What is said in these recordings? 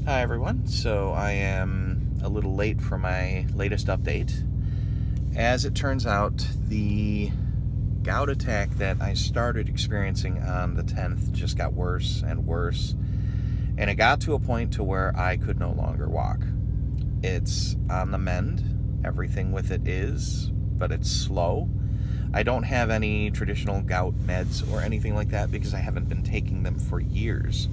Hi everyone, so I am a little late for my latest update. As it turns out, the gout attack that I started experiencing on the 10th just got worse and worse, and it got to a point to where I could no longer walk. It's on the mend, everything with it is, but it's slow. I don't have any traditional gout meds or anything like that because I haven't been taking them for years.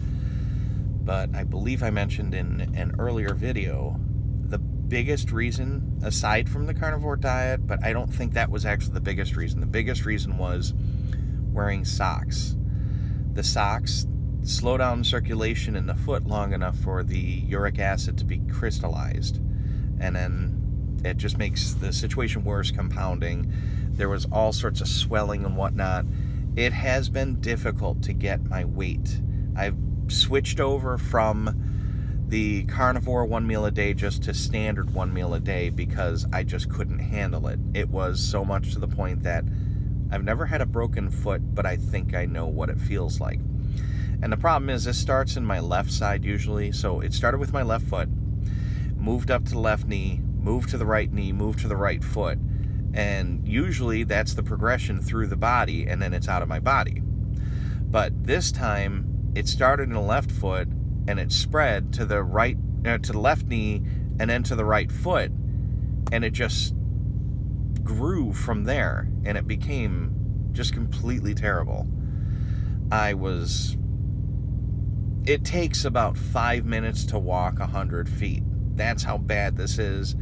But I believe I mentioned in an earlier video, the biggest reason, aside from the carnivore diet, but I don't think that was actually the biggest reason. The biggest reason was wearing socks. The socks slow down circulation in the foot long enough for the uric acid to be crystallized. And then it just makes the situation worse, compounding. There was all sorts of swelling and whatnot. It has been difficult to get my weight. I've switched over from the carnivore 1 meal a day just to standard 1 meal a day because I just couldn't handle it. It was so much to the point that I've never had a broken foot, but I think I know what it feels like. And the problem is this starts in my left side usually. So it started with my left foot, moved up to the left knee, moved to the right knee, moved to the right foot. And usually that's the progression through the body, and then it's out of my body. But this time it started in the left foot and it spread to the right, to the left knee, and then to the right foot, and it just grew from there, and it became just completely terrible. It takes about 5 minutes to walk 100 feet. That's how bad this is.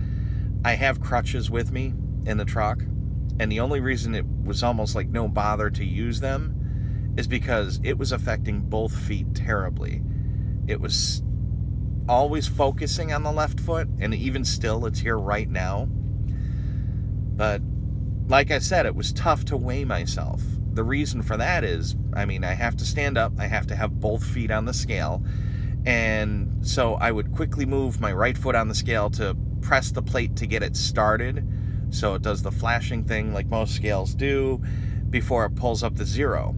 I have crutches with me in the truck, and the only reason it was almost like no bother to use them is because it was affecting both feet terribly. It was always focusing on the left foot, and even still, it's here right now. But like I said, it was tough to weigh myself. The reason for that is, I have to stand up, I have to have both feet on the scale, and so I would quickly move my right foot on the scale to press the plate to get it started, so it does the flashing thing like most scales do before it pulls up the 0.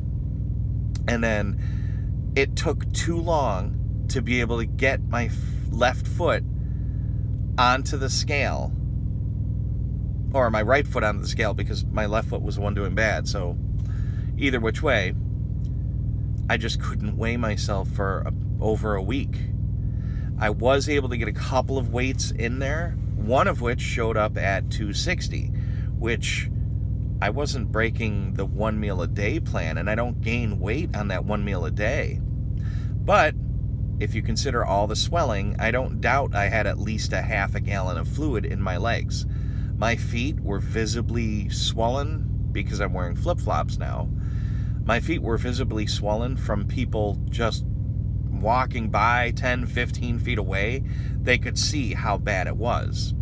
And then it took too long to be able to get my left foot onto the scale, or my right foot onto the scale, because my left foot was the one doing bad. So either which way, I just couldn't weigh myself for over a week. I was able to get a couple of weights in there, one of which showed up at 260, which I wasn't breaking the 1 meal a day plan, and I don't gain weight on that 1 meal a day. But if you consider all the swelling, I don't doubt I had at least a half a gallon of fluid in my legs. My feet were visibly swollen because I'm wearing flip-flops now. My feet were visibly swollen from people just walking by 10, 15 feet away. They could see how bad it was.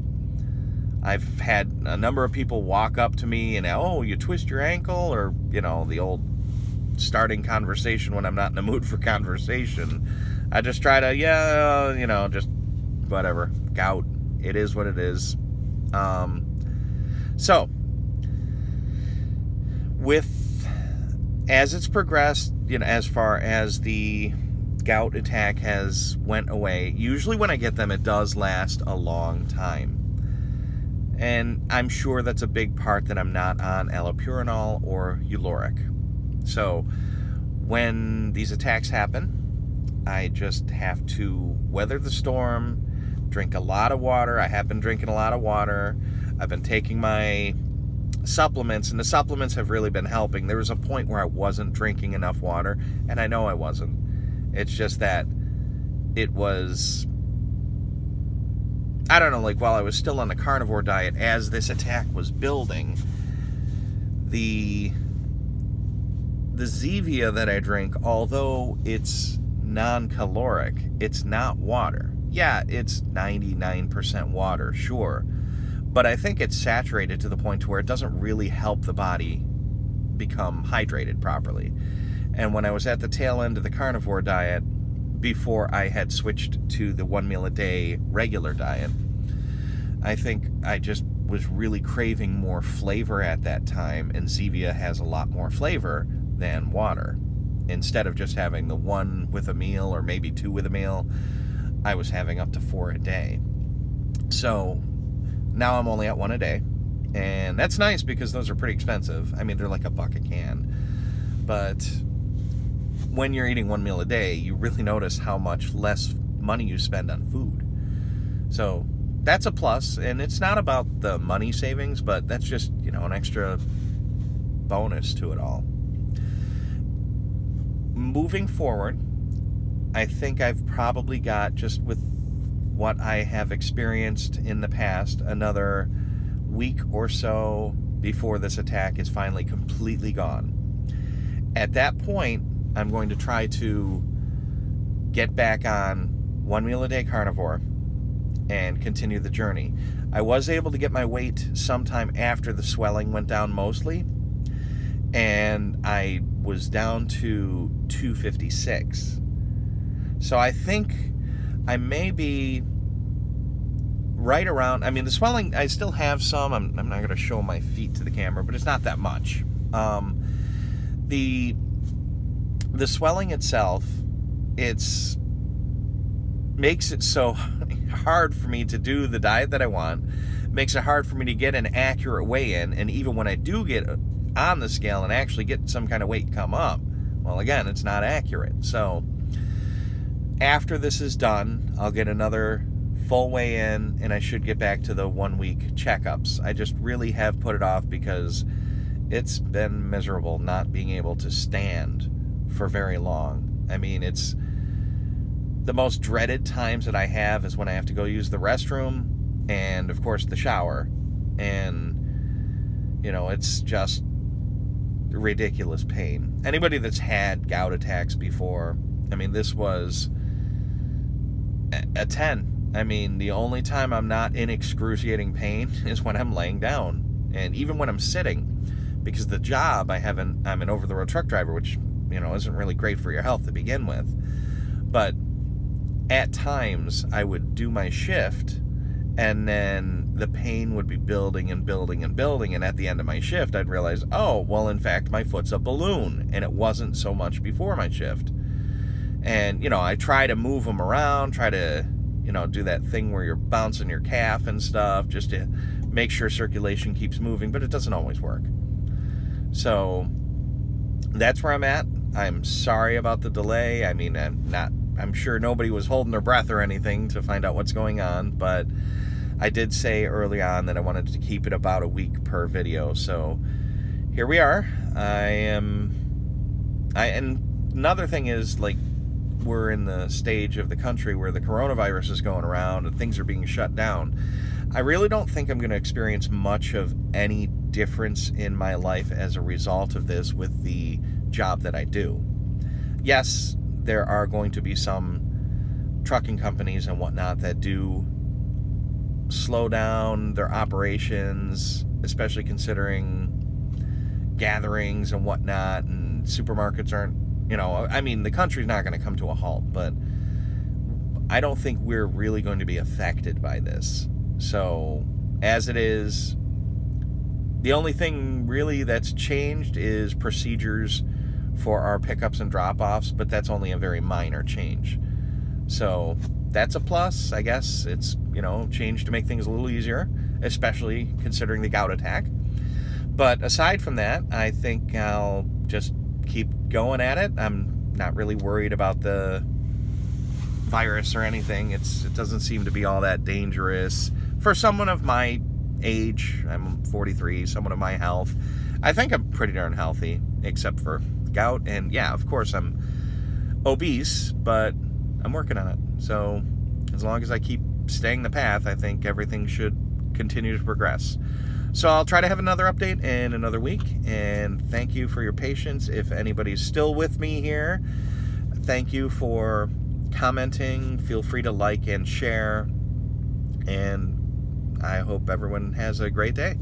I've had a number of people walk up to me and, oh, you twist your ankle, or, the old starting conversation when I'm not in the mood for conversation. I just try to, just whatever. Gout. It is what it is. So, as it's progressed, as far as the gout attack has went away, usually when I get them, it does last a long time. And I'm sure that's a big part that I'm not on allopurinol or Uloric. So when these attacks happen, I just have to weather the storm, drink a lot of water. I have been drinking a lot of water. I've been taking my supplements, and the supplements have really been helping. There was a point where I wasn't drinking enough water, and I know I wasn't. It's just that it was, I don't know, like while I was still on the carnivore diet, as this attack was building, the Zevia that I drink, although it's non-caloric, it's not water. Yeah, it's 99% water, sure. But I think it's saturated to the point where it doesn't really help the body become hydrated properly. And when I was at the tail end of the carnivore diet, before I had switched to the 1 meal a day regular diet, I think I just was really craving more flavor at that time, and Zevia has a lot more flavor than water. Instead of just having the 1 with a meal or maybe 2 with a meal, I was having up to 4 a day. So now I'm only at 1 a day. And that's nice because those are pretty expensive. I mean, they're like $1 a can. But when you're eating 1 meal a day, you really notice how much less money you spend on food. So that's a plus. And it's not about the money savings, but that's just, an extra bonus to it all. Moving forward, I think I've probably got, just with what I have experienced in the past, another week or so before this attack is finally completely gone. At that point, I'm going to try to get back on 1 meal a day carnivore and continue the journey. I was able to get my weight sometime after the swelling went down mostly, and I was down to 256. So I think I may be right around, the swelling, I still have some. I'm not going to show my feet to the camera, but it's not that much. The swelling itself, makes it so hard for me to do the diet that I want, makes it hard for me to get an accurate weigh-in, and even when I do get on the scale and actually get some kind of weight come up, well, again, it's not accurate. So after this is done, I'll get another full weigh-in, and I should get back to the 1 week checkups. I just really have put it off because it's been miserable not being able to stand for very long. It's the most dreaded times that I have is when I have to go use the restroom and, of course, the shower. And, it's just ridiculous pain. Anybody that's had gout attacks before, this was a 10. The only time I'm not in excruciating pain is when I'm laying down. And even when I'm sitting, because the job I'm an over-the-road truck driver, which, isn't really great for your health to begin with. But at times I would do my shift, and then the pain would be building and building and building, and at the end of my shift I'd realize, oh, well, in fact, my foot's a balloon, and it wasn't so much before my shift. And, I try to move them around, try to, do that thing where you're bouncing your calf and stuff, just to make sure circulation keeps moving, but it doesn't always work. So that's where I'm at. I'm sorry about the delay. I'm sure nobody was holding their breath or anything to find out what's going on, but I did say early on that I wanted to keep it about a week per video. So here we are. And another thing is, we're in the stage of the country where the coronavirus is going around and things are being shut down. I really don't think I'm going to experience much of any difference in my life as a result of this with the job that I do. Yes, there are going to be some trucking companies and whatnot that do slow down their operations, especially considering gatherings and whatnot, and supermarkets aren't, the country's not going to come to a halt, but I don't think we're really going to be affected by this. So, as it is, the only thing really that's changed is procedures for our pickups and drop-offs, but that's only a very minor change. So that's a plus, I guess. It's, changed to make things a little easier, especially considering the gout attack. But aside from that, I think I'll just keep going at it. I'm not really worried about the virus or anything. It doesn't seem to be all that dangerous. For someone of my age, I'm 43, someone of my health, I think I'm pretty darn healthy, except for gout. And yeah, of course I'm obese, but I'm working on it. So as long as I keep staying the path, I think everything should continue to progress. So I'll try to have another update in another week, and thank you for your patience. If anybody's still with me here, thank you for commenting. Feel free to like and share, and I hope everyone has a great day.